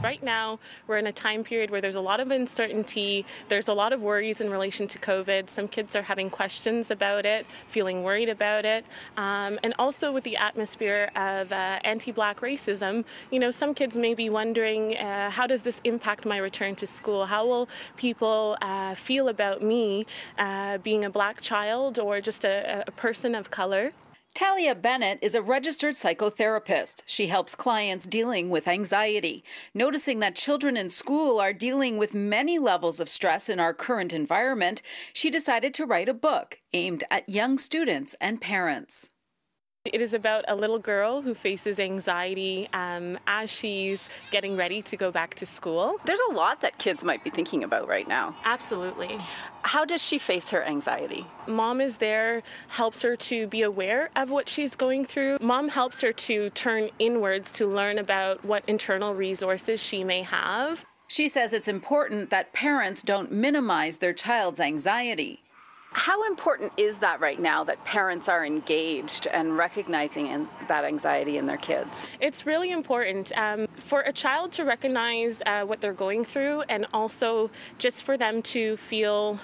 Right now, we're in a time period where there's a lot of uncertainty, there's a lot of worries in relation to COVID. Some kids are having questions about it, feeling worried about it, and also with the atmosphere of anti-Black racism, some kids may be wondering, how does this impact my return to school? How will people feel about me being a Black child or just a person of color? Talia Bennett is a registered psychotherapist. She helps clients dealing with anxiety. Noticing that children in school are dealing with many levels of stress in our current environment, she decided to write a book aimed at young students and parents. It is about a little girl who faces anxiety as she's getting ready to go back to school. There's a lot that kids might be thinking about right now. Absolutely. How does she face her anxiety? Mom is there, helps her to be aware of what she's going through. Mom helps her to turn inwards to learn about what internal resources she may have. She says it's important that parents don't minimize their child's anxiety. How important is that right now, that parents are engaged and recognizing that anxiety in their kids? It's really important for a child to recognize what they're going through, and also just for them to feel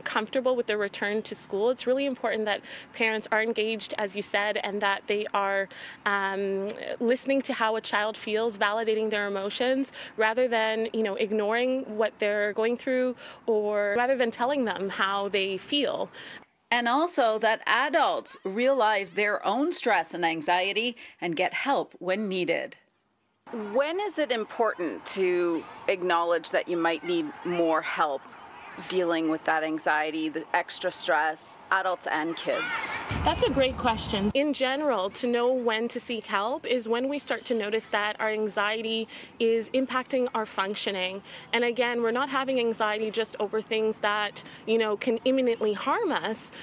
comfortable with their return to school. It's really important that parents are engaged, as you said, and that they are listening to how a child feels, validating their emotions, rather than ignoring what they're going through, or rather than telling them how they feel. And also that adults realize their own stress and anxiety and get help when needed. When is it important to acknowledge that you might need more help dealing with that anxiety, the extra stress, adults and kids? That's a great question. In general, to know when to seek help is when we start to notice that our anxiety is impacting our functioning. And again, we're not having anxiety just over things that, can imminently harm us,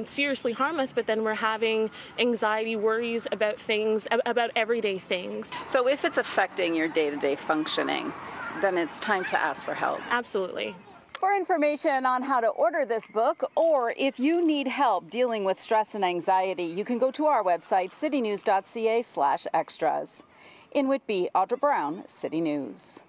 seriously harm us, but then we're having anxiety, worries about things, about everyday things. So if it's affecting your day-to-day functioning, then it's time to ask for help. Absolutely. For information on how to order this book, or if you need help dealing with stress and anxiety, you can go to our website, citynews.ca/extras. In Whitby, Audra Brown, City News.